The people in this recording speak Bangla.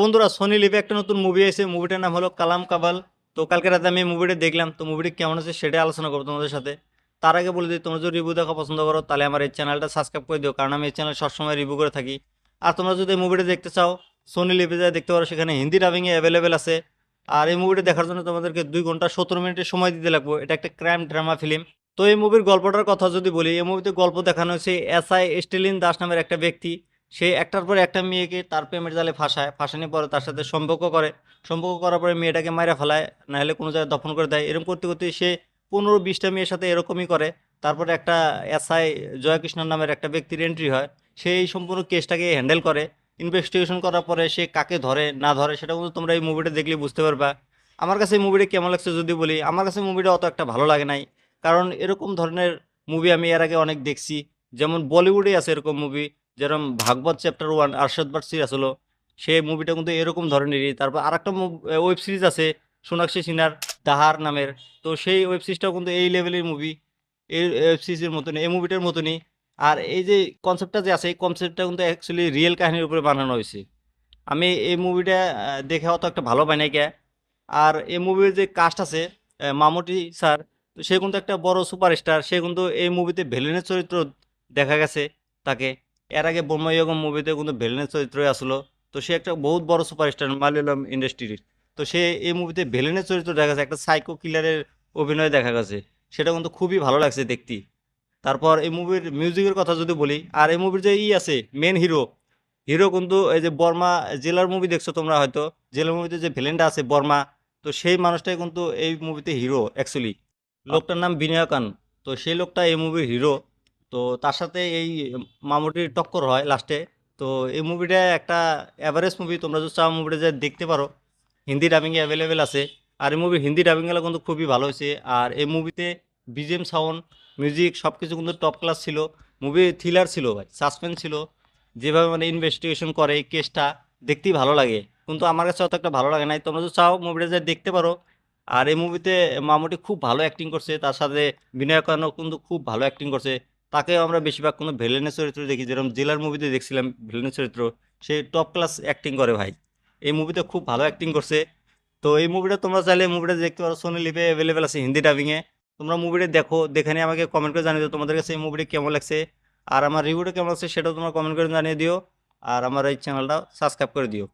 বন্ধুরা, সোনি লিভে একটা নতুন মুভি এসেছে। মুভিটার নাম হলো কালাম কাবাল। তো কালকে রাতে আমি মুভিটা দেখলাম। তো মুভিটি কেমন আছে সেটাই আলোচনা করবো তোমাদের সাথে। তার আগে বলে দিই, তোমরা যদি রিভিউ দেখা পছন্দ করো তাহলে আমার এই চ্যানেলটা সাবস্ক্রাইব করে দিও, কারণ আমি এই চ্যানেল সবসময় রিভিউ করে থাকি। আর তোমরা যদি এই মুভিটা দেখতে চাও, সোনি লিভে যা দেখতে পারো, সেখানে হিন্দি ডাবিংয়ে অ্যাভেলেবেল আছে। আর এই মুভিটা দেখার জন্য তোমাদেরকে 2 ঘন্টা 17 মিনিটের সময় দিতে লাগবে। এটা একটা ক্রাইম ড্রামা ফিল্ম। তো এই মুভির গল্পটার কথা যদি বলি, এই মুভিতে গল্প দেখানো হয়েছে এসআই স্টেলিন দাস নামের একটা ব্যক্তি। সে একটার পর একটা মেয়েকে তার প্রেমের জালে ফাঁসায়, ফাঁসানোর পরে তার সাথে সম্পর্ক করে। সম্পর্ক করার পরে মেয়েটাকে মাইরা ফেলায়, নাহলে কোনো জায়গায় দফন করে দেয়। এরকম করতে করতে সে 15-20টা মেয়ের সাথে এরকমই করে। তারপরে একটা এসআই জয়কৃষ্ণ নামের একটা ব্যক্তির এন্ট্রি হয়। সেই সম্পূর্ণ কেসটাকে হ্যান্ডেল করে। ইনভেস্টিগেশন করার পরে সে কাকে ধরে না ধরে সেটা কিন্তু তোমরা এই মুভিটা দেখলে বুঝতে পারবা। আমার কাছে এই মুভিটা কেমন লাগছে যদি বলি, আমার কাছে মুভিটা অত একটা ভালো লাগে নাই। কারণ এরকম ধরনের মুভি আমি এর আগে অনেক দেখছি। যেমন বলিউডে আছে এরকম মুভি, যেরকম ভাগবত চ্যাপ্টার 1 আরশদ বাট সিরিজ হলো, সেই মুভিটা কিন্তু এরকম ধরনেরই। তারপর আরেকটা ওয়েব সিরিজ আছে সোনাক্ষী সিনহার, দাহার নামের। তো সেই ওয়েব সিরিজটাও কিন্তু এই লেভেলের মুভি, এই ওয়েব সিরিজের মতনই, এই মুভিটার মতনই। আর এই যে কনসেপ্টটা যে আছে, এই কনসেপ্টটা কিন্তু অ্যাকচুয়ালি রিয়েল কাহিনীর উপরে বানানো হয়েছে। আমি এই মুভিটা দেখে অত একটা ভালো পাই নাই কে। আর এই মুভির যে কাস্ট আছে, মামুটি স্যার, তো সে কিন্তু একটা বড় সুপারস্টার। সে কিন্তু এই মুভিতে ভিলেনের চরিত্র দেখা গেছে তাকে। এর আগে ব্রহ্মযুগম মুভিতে কিন্তু ভিলেনের চরিত্রে আসলো। তো সে একটা বহুত বড় সুপারস্টার মালয়ালম ইন্ডাস্ট্রির। তো সে এই মুভিতে ভিলেনের চরিত্র দেখা গেছে, একটা সাইকো কিলারের অভিনয় দেখা গেছে। সেটা কিন্তু খুবই ভালো লাগছে দেখতে। তারপর এই মুভির মিউজিকের কথা যদি বলি, আর এই মুভির যে আছে মেন হিরো, হিরো কিন্তু এই যে বর্মা, জেলার মুভি দেখছো তোমরা হয়তো, জেলার মুভিতে যে ভিলেনটা আছে বর্মা, তো সেই মানুষটাই কিন্তু এই মুভিতে হিরো অ্যাকচুয়ালি। লোকটার নাম বিনয় কান। তো সেই লোকটা এই মুভির হিরো। তো তার সাথে এই মামুটির টক্কর হয় লাস্টে। তো এই মুভিটা একটা অ্যাভারেজ মুভি, তোমরা যদি চাও মুভিটা যে দেখতে পারো। হিন্দি ডাবিংয়ে অ্যাভেলেবেল আছে। আর এই মুভি হিন্দি ডাবিংগুলো কিন্তু খুবই ভালো হয়েছে। আর এই মুভিতে বিজিএম সাউন্ড, মিউজিক সব কিছু কিন্তু টপ ক্লাস ছিল। মুভি থ্রিলার ছিল ভাই, সাসপেন্স ছিল। যেভাবে মানে ইনভেস্টিগেশন করে এই কেসটা, দেখতেই ভালো লাগে। কিন্তু আমার কাছে অত একটা ভালো লাগে নাই। তোমরা যদি চাও মুভিটা যে দেখতে পারো। আর এই মুভিতে মামুটি খুব ভালো অ্যাক্টিং করছে, তার সাথে বিনয় কানও কিন্তু খুব ভালো অ্যাক্টিং করছে। তাকেও আমরা বেশিরভাগ কোনো ভিলেনের চরিত্র দেখি, যেরকম জেলার মুভিতে দেখছিলাম ভিলেনের চরিত্র। সে টপ ক্লাস অ্যাক্টিং করে ভাই। এই মুভিতে খুব ভালো অ্যাক্টিং করছে। তো এই মুভিটা তোমরা চাইলে মুভিটা দেখতে পারো, সোনি লিভে অ্যাভেলেবেল আছে হিন্দি ডাবিংয়ে। তোমরা মুভিটা দেখো, দেখে নিয়ে আমাকে কমেন্ট করে জানিয়ে দিও তোমাদের কাছে এই মুভিটা কেমন লাগছে। আর আমার রিভিউটা কেমন লাগছে সেটাও তোমরা কমেন্ট করে জানিয়ে দিও। আর আমার এই চ্যানেলটা সাবস্ক্রাইব করে দিও।